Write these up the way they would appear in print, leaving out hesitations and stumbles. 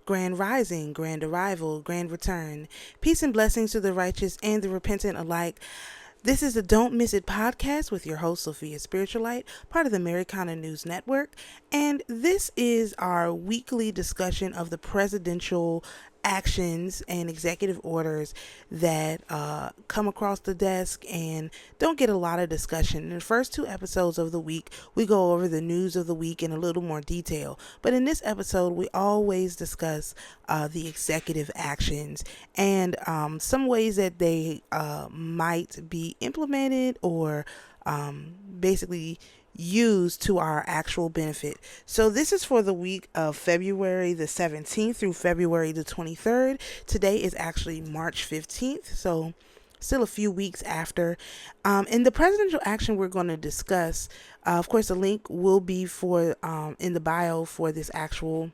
Grand Rising, Grand Arrival, Grand Return. Peace and blessings to the righteous and the repentant alike. This is the Don't Miss It podcast with your host, Sophia Spiritualite, part of the MariKaNa News Network. And this is our weekly discussion of the presidential actions and executive orders that come across the desk and don't get a lot of discussion. In the first two episodes of the week, we go over the news of the week in a little more detail. But in this episode, we always discuss the executive actions and some ways that they might be implemented or basically used to our actual benefit. So this is for the week of February the 17th through February the 23rd. Today is actually March 15th, so still a few weeks after. In the presidential action we're going to discuss, of course, the link will be for in the bio for this actual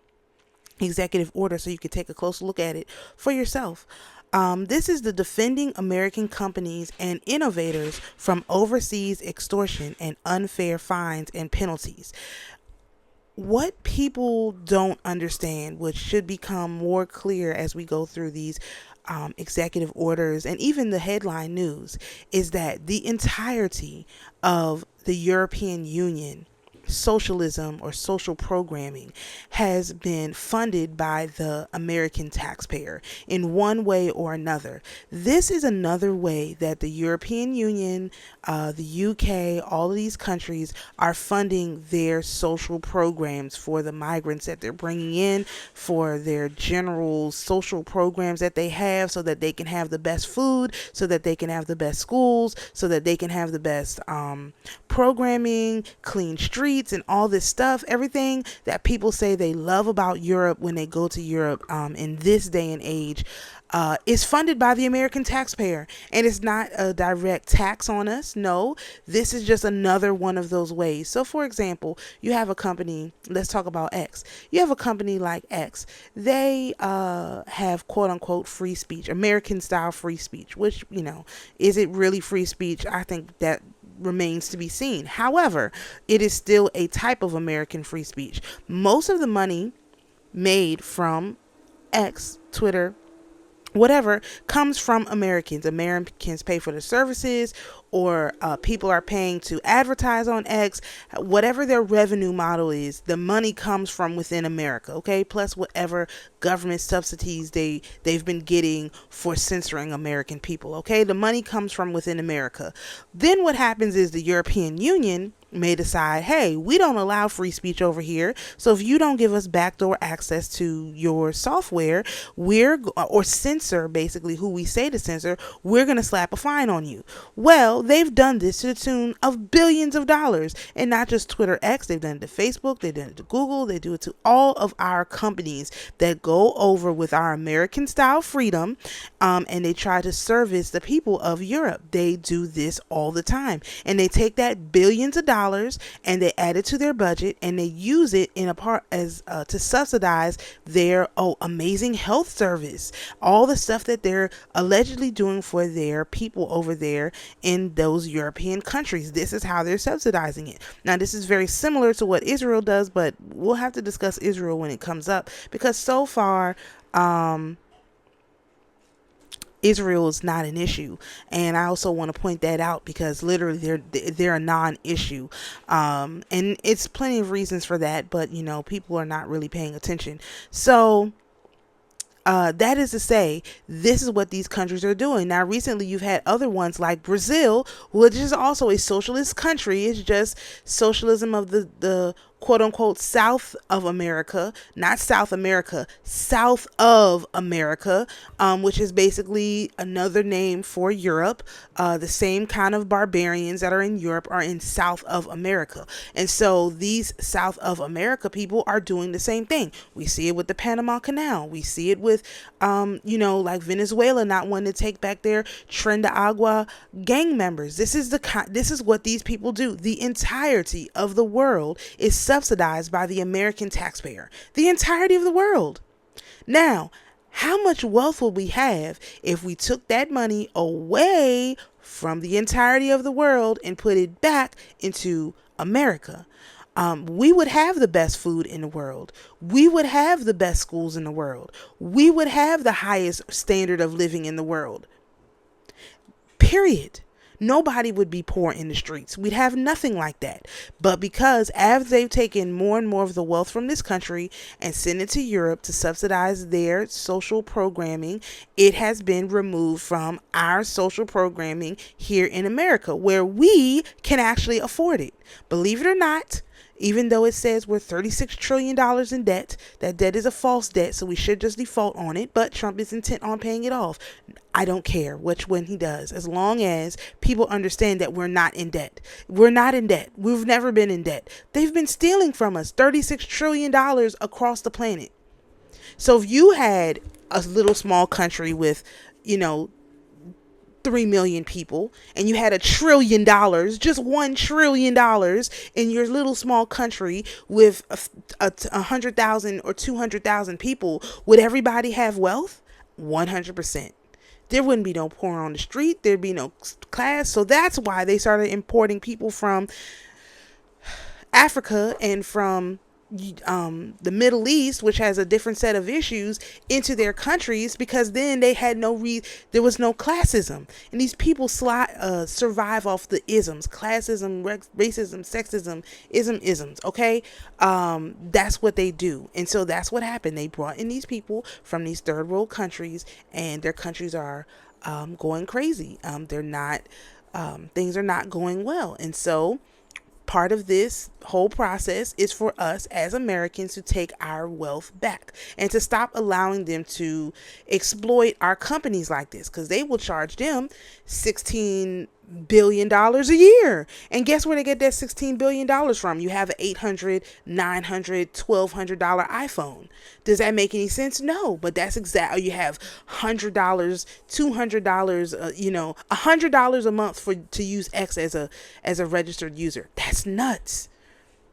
executive order, so you can take a closer look at it for yourself. This is the defending American companies and innovators from overseas extortion and unfair fines and penalties. What people don't understand, which should become more clear as we go through these executive orders and even the headline news, is that the entirety of the European Union socialism or social programming has been funded by the American taxpayer in one way or another. This is another way that the European Union, the UK, all of these countries are funding their social programs for the migrants that they're bringing in, for their general social programs that they have, so that they can have the best food, so that they can have the best schools, so that they can have the best programming, clean streets, and all this stuff. Everything that people say they love about Europe when they go to Europe in this day and age is funded by the American taxpayer. And it's not a direct tax on us. No, this is just another one of those ways. So for example, you have a company, let's talk about X. You have a company like X. They have quote unquote free speech, American style free speech, which, you know, is it really free speech? I think that remains to be seen. However, it is still a type of American free speech. Most of the money made from X, Twitter, whatever, comes from Americans. Americans pay for the services, or people are paying to advertise on X. Whatever their revenue model is, the money comes from within America, okay? Plus whatever government subsidies they've been getting for censoring American people, okay? The money comes from within America. Then what happens is the European Union may decide, hey, we don't allow free speech over here, so if you don't give us backdoor access to your software, or censor basically who we say to censor, we're going to slap a fine on you. Well, they've done this to the tune of billions of dollars, and not just Twitter X. They've done it to Facebook, they've done it to Google, they do it to all of our companies that go over with our American style freedom, and they try to service the people of Europe. They do this all the time, and they take that billions of dollars and they add it to their budget, and they use it in a part as to subsidize their amazing health service, all the stuff that they're allegedly doing for their people over there in those European countries. This is how they're subsidizing it. Now, this is very similar to what Israel does, but we'll have to discuss Israel when it comes up, because so far Israel is not an issue, and I also want to point that out because literally they're a non-issue, and it's plenty of reasons for that, but you know, people are not really paying attention. So that is to say, this is what these countries are doing. Now, recently you've had other ones like Brazil, which is also a socialist country. It's just socialism of the quote unquote South of America, not South America, South of America, which is basically another name for Europe. The same kind of barbarians that are in Europe are in South of America. And so these South of America people are doing the same thing. We see it with the Panama Canal. We see it with, like Venezuela not wanting to take back their Tren de Agua gang members. This is what these people do. The entirety of the world is subsidized by the American taxpayer. The entirety of the world. Now, how much wealth would we have if we took that money away from the entirety of the world and put it back into America? we would have the best food in the world. We would have the best schools in the world. We would have the highest standard of living in the world. Period. Nobody would be poor in the streets. We'd have nothing like that. But because as they've taken more and more of the wealth from this country and sent it to Europe to subsidize their social programming, it has been removed from our social programming here in America, where we can actually afford it. Believe it or not, even though it says we're $36 trillion in debt, that debt is a false debt, so we should just default on it, but Trump is intent on paying it off. I don't care which one he does, as long as people understand that we're not in debt. We're not in debt. We've never been in debt. They've been stealing from us $36 trillion across the planet. So if you had a little small country with, 3 million people, and you had $1 trillion, just $1 trillion in your little small country with 100,000 or 200,000 people, would everybody have wealth? 100%. There wouldn't be no poor on the street. There'd be no class. So that's why they started importing people from Africa and from the Middle East, which has a different set of issues, into their countries, because then they had there was no classism, and these people survive off the isms: classism, racism, sexism, isms. Okay, that's what they do, and so that's what happened. They brought in these people from these third world countries, and their countries are going crazy. They're not. Things are not going well, and so part of this whole process is for us as Americans to take our wealth back and to stop allowing them to exploit our companies like this, because they will charge them $16 billion a year. And guess where they get that $16 billion from? You have an $800, $900, $1,200 iPhone. Does that make any sense? No, but that's exactly, you have $100, $200, $100 a month to use X as a registered user. That's nuts.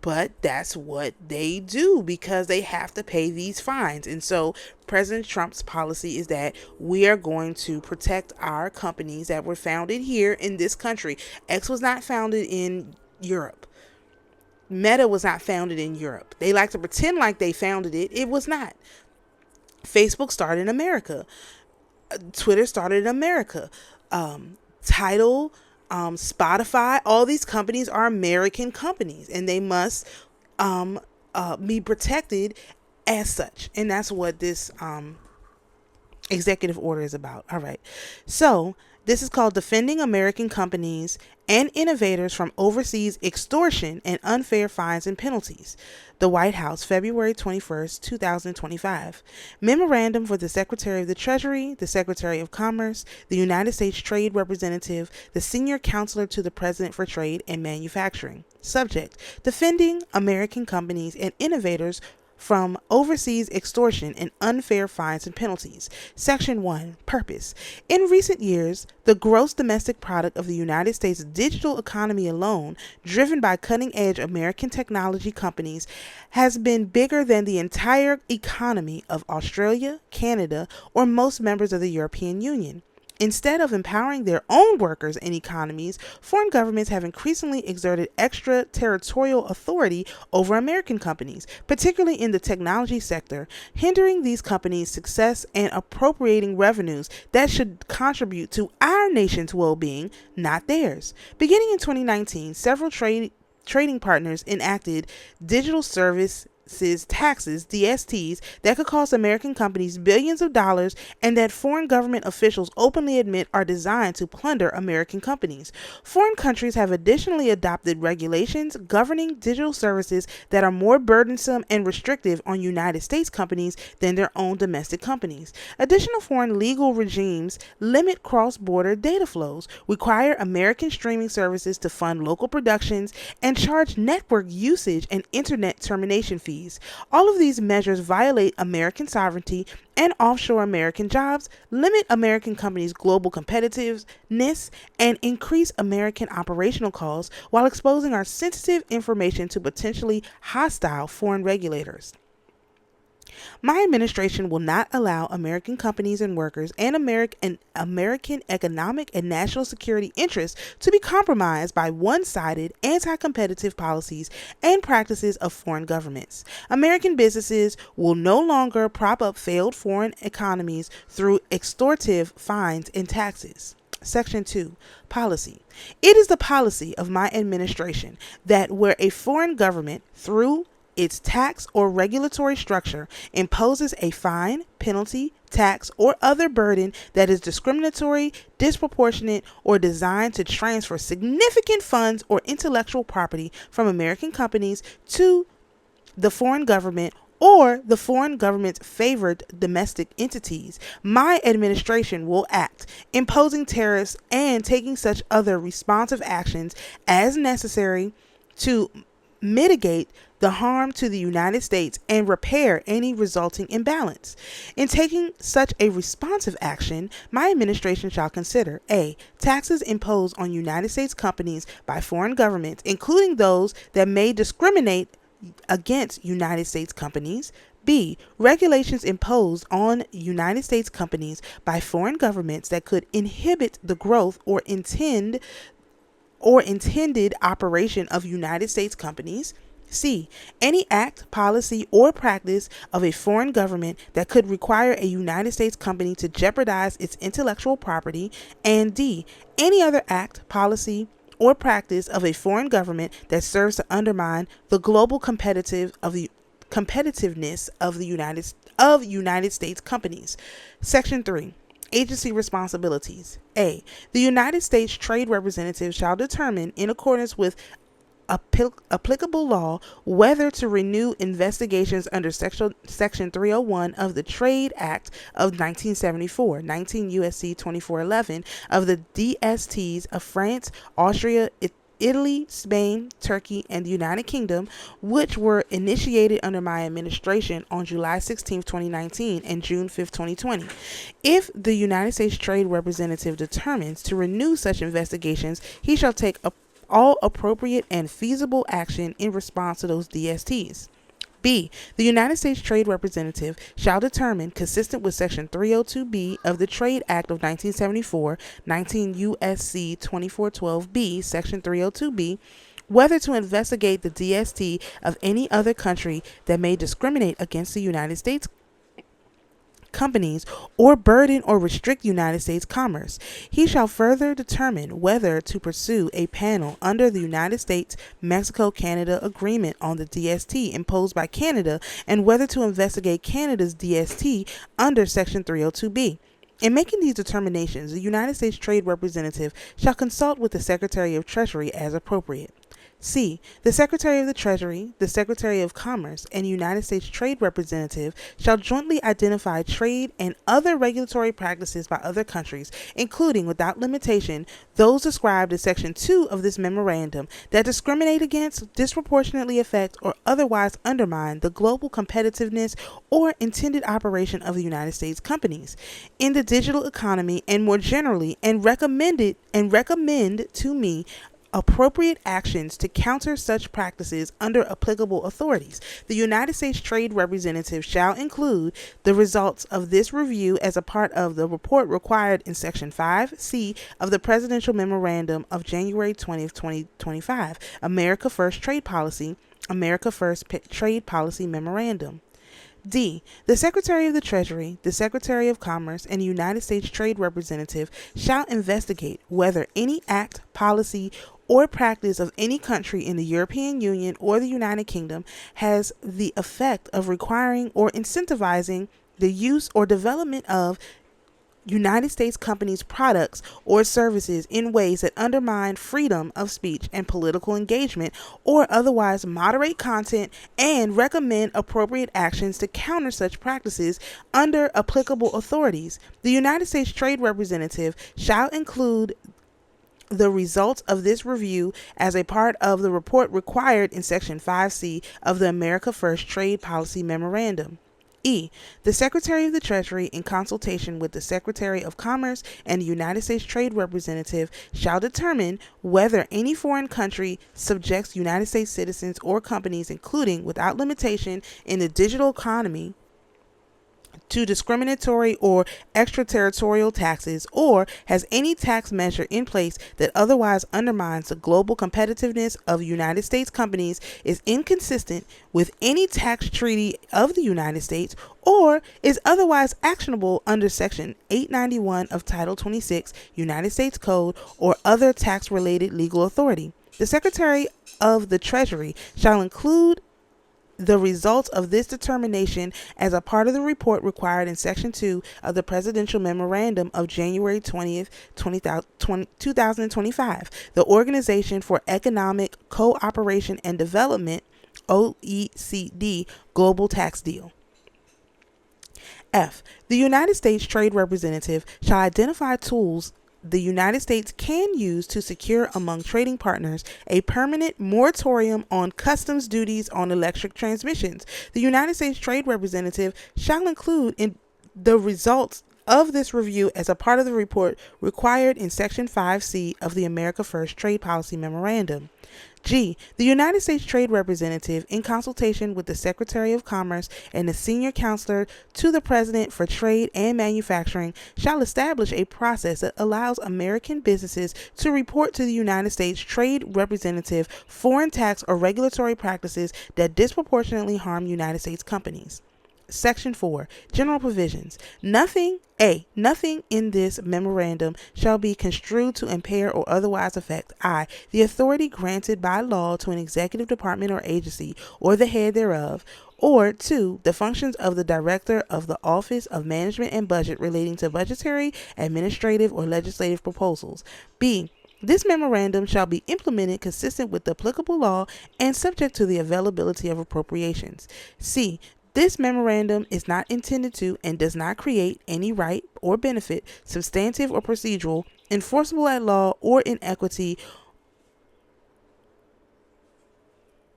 But that's what they do, because they have to pay these fines. And so President Trump's policy is that we are going to protect our companies that were founded here in this country. X was not founded in Europe. Meta was not founded in Europe. They like to pretend like they founded it. It was not. Facebook started in America. Twitter started in America. Tidal, Spotify, all these companies are American companies, and they must be protected as such. And that's what this executive order is about. All right. So this is called Defending American Companies and Innovators from Overseas Extortion and Unfair Fines and Penalties. The White House, February 21st, 2025. Memorandum for the Secretary of the Treasury, the Secretary of Commerce, the United States Trade Representative, the Senior Counselor to the President for Trade and Manufacturing. Subject: Defending American Companies and Innovators from Overseas Extortion and Unfair Fines and Penalties. Section 1. Purpose. In recent years, the gross domestic product of the United States digital economy alone, driven by cutting-edge American technology companies, has been bigger than the entire economy of Australia, Canada, or most members of the European Union. Instead of empowering their own workers and economies, foreign governments have increasingly exerted extraterritorial authority over American companies, particularly in the technology sector, hindering these companies' success and appropriating revenues that should contribute to our nation's well-being, not theirs. Beginning in 2019, several trading partners enacted digital services taxes, DSTs, that could cost American companies billions of dollars, and that foreign government officials openly admit are designed to plunder American companies. Foreign countries have additionally adopted regulations governing digital services that are more burdensome and restrictive on United States companies than their own domestic companies. Additional foreign legal regimes limit cross-border data flows, require American streaming services to fund local productions, and charge network usage and internet termination fees. All of these measures violate American sovereignty and offshore American jobs, limit American companies' global competitiveness, and increase American operational costs while exposing our sensitive information to potentially hostile foreign regulators. My administration will not allow American companies and workers and American economic and national security interests to be compromised by one-sided, anti-competitive policies and practices of foreign governments. American businesses will no longer prop up failed foreign economies through extortive fines and taxes. Section 2. Policy. It is the policy of my administration that where a foreign government, through its tax or regulatory structure, imposes a fine, penalty, tax, or other burden that is discriminatory, disproportionate, or designed to transfer significant funds or intellectual property from American companies to the foreign government or the foreign government's favored domestic entities, my administration will act, imposing tariffs and taking such other responsive actions as necessary to mitigate the harm to the United States and repair any resulting imbalance. In taking such a responsive action, my administration shall consider A. Taxes imposed on United States companies by foreign governments, including those that may discriminate against United States companies. B. Regulations imposed on United States companies by foreign governments that could inhibit the growth or intended operation of United States companies. C. Any act, policy, or practice of a foreign government that could require a United States company to jeopardize its intellectual property. And D. Any other act, policy, or practice of a foreign government that serves to undermine the global competitiveness of the United States companies. Section 3. Agency responsibilities. A. The United States Trade Representative shall determine, in accordance with applicable law, whether to renew investigations under Section 301 of the Trade Act of 1974, 19 U.S.C. 2411, of the DSTs of France, Austria, Italy, Spain, Turkey, and the United Kingdom, which were initiated under my administration on July 16, 2019 and June 5, 2020. If the United States Trade Representative determines to renew such investigations, he shall take all appropriate and feasible action in response to those DSTs. B. The United States Trade Representative shall determine, consistent with Section 302B of the Trade Act of 1974, 19 U.S.C. 2412B, Section 302B, whether to investigate the DST of any other country that may discriminate against the United States companies or burden or restrict United States commerce. He shall further determine whether to pursue a panel under the United States-Mexico-Canada Agreement on the DST imposed by Canada and whether to investigate Canada's DST under Section 302B. In making these determinations, the United States Trade Representative shall consult with the Secretary of Treasury as appropriate. C. The Secretary of the Treasury, the Secretary of Commerce, and United States Trade Representative shall jointly identify trade and other regulatory practices by other countries, including, without limitation, those described in Section 2 of this memorandum that discriminate against, disproportionately affect, or otherwise undermine the global competitiveness or intended operation of the United States companies in the digital economy and more generally, and recommend to me appropriate actions to counter such practices under applicable authorities. The United States Trade Representative shall include the results of this review as a part of the report required in Section 5C of the Presidential Memorandum of January 20th, 2025, America First Trade Policy, America First Trade Policy Memorandum. D. The Secretary of the Treasury, the Secretary of Commerce, and the United States Trade Representative shall investigate whether any act, policy, or practice of any country in the European Union or the United Kingdom has the effect of requiring or incentivizing the use or development of United States companies' products or services in ways that undermine freedom of speech and political engagement or otherwise moderate content, and recommend appropriate actions to counter such practices under applicable authorities. The United States Trade Representative shall include the results of this review as a part of the report required in Section 5C of the America First Trade Policy Memorandum. E. The Secretary of the Treasury, in consultation with the Secretary of Commerce and the United States Trade Representative, shall determine whether any foreign country subjects United States citizens or companies, including, without limitation, in the digital economy to discriminatory or extraterritorial taxes, or has any tax measure in place that otherwise undermines the global competitiveness of United States companies, is inconsistent with any tax treaty of the United States, or is otherwise actionable under Section 891 of Title 26 United States Code or other tax-related legal authority. The Secretary of the Treasury shall include the results of this determination as a part of the report required in Section 2 of the Presidential Memorandum of January 20th, 2025, the Organization for Economic Cooperation and Development, OECD, Global Tax Deal. F. The United States Trade Representative shall identify tools the United States can use to secure among trading partners a permanent moratorium on customs duties on electric transmissions. The United States Trade Representative shall include in the results of this review as a part of the report required in Section 5C of the America First Trade Policy Memorandum. G. The United States Trade Representative, in consultation with the Secretary of Commerce and the Senior Counselor to the President for Trade and Manufacturing, shall establish a process that allows American businesses to report to the United States Trade Representative foreign tax or regulatory practices that disproportionately harm United States companies. Section 4. General Provisions. Nothing in this memorandum shall be construed to impair or otherwise affect I. The authority granted by law to an executive department or agency or the head thereof, or 2. The functions of the Director of the Office of Management and Budget relating to budgetary, administrative, or legislative proposals. B. This memorandum shall be implemented consistent with the applicable law and subject to the availability of appropriations. C. This memorandum is not intended to and does not create any right or benefit, substantive or procedural, enforceable at law or in equity,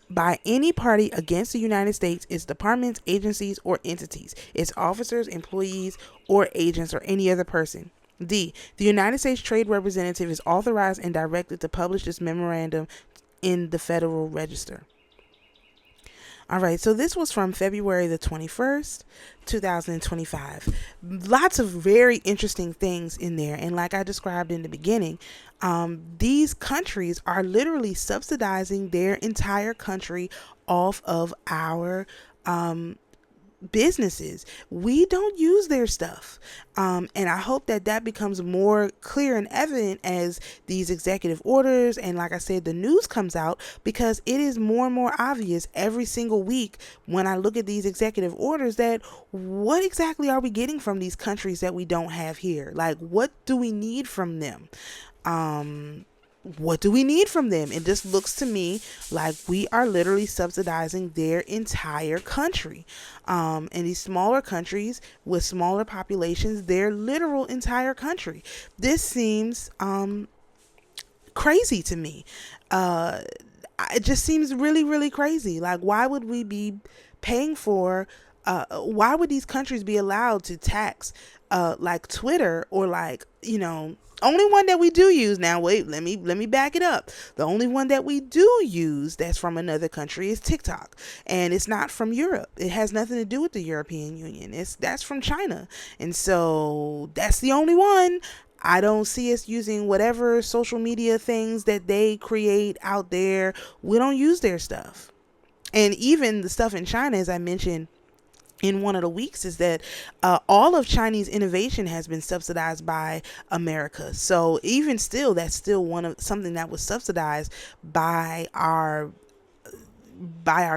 by any party against the United States, its departments, agencies, or entities, its officers, employees, or agents, or any other person. D. The United States Trade Representative is authorized and directed to publish this memorandum in the Federal Register. All right, so this was from February the 21st, 2025. Lots of very interesting things in there. And like I described in the beginning, these countries are literally subsidizing their entire country off of our businesses. We don't use their stuff. And I hope that that becomes more clear and evident as these executive orders and, like I said, the news comes out, because it is more and more obvious every single week when I look at these executive orders that what exactly are we getting from these countries that we don't have here? Like, what do we need from them? What do we need from them? It just looks to me like we are literally subsidizing their entire country. And these smaller countries with smaller populations, their literal entire country. This seems crazy to me. It just seems really, really crazy. Like, why would we be paying for why would these countries be allowed to tax like Twitter, or like, only one that we do use now. Wait, let me back it up. The only one that we do use that's from another country is TikTok, and it's not from Europe. It has nothing to do with the European Union. That's from China, and so that's the only one. I don't see us using whatever social media things that they create out there. We don't use their stuff, and even the stuff in China, as I mentioned in one of the weeks, is that all of Chinese innovation has been subsidized by America. So even still, that's still something that was subsidized by our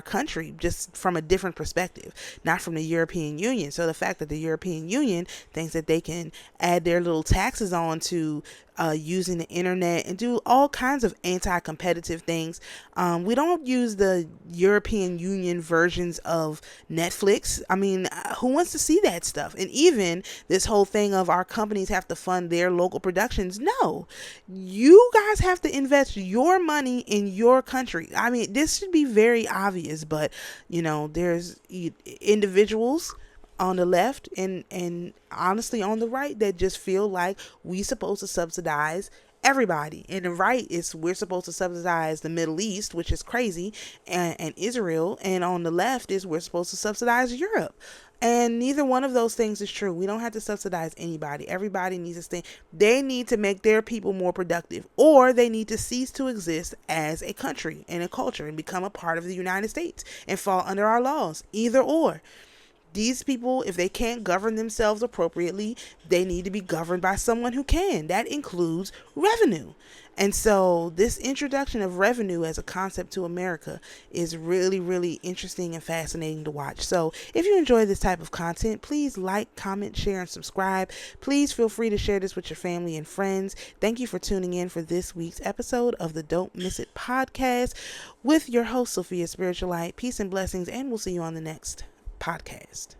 country, just from a different perspective, not from the European Union. So the fact that the European Union thinks that they can add their little taxes on to using the internet and do all kinds of anti-competitive things. We don't use the European Union versions of Netflix. I mean, who wants to see that stuff? And even this whole thing of our companies have to fund their local productions. No, you guys have to invest your money in your country. I mean, this should be very obvious, but there's individuals on the left and honestly on the right that just feel like we supposed to subsidize everybody. And the right is we're supposed to subsidize the Middle East, which is crazy, and Israel. And on the left is we're supposed to subsidize Europe. And neither one of those things is true. We don't have to subsidize anybody. Everybody needs to stay. They need to make their people more productive, or they need to cease to exist as a country and a culture and become a part of the United States and fall under our laws. Either or. These people, if they can't govern themselves appropriately, they need to be governed by someone who can. That includes revenue. And so this introduction of revenue as a concept to America is really, really interesting and fascinating to watch. So if you enjoy this type of content, please like, comment, share, and subscribe. Please feel free to share this with your family and friends. Thank you for tuning in for this week's episode of the Don't Miss It podcast with your host, Sophia Spiritualite. Peace and blessings, and we'll see you on the next podcast.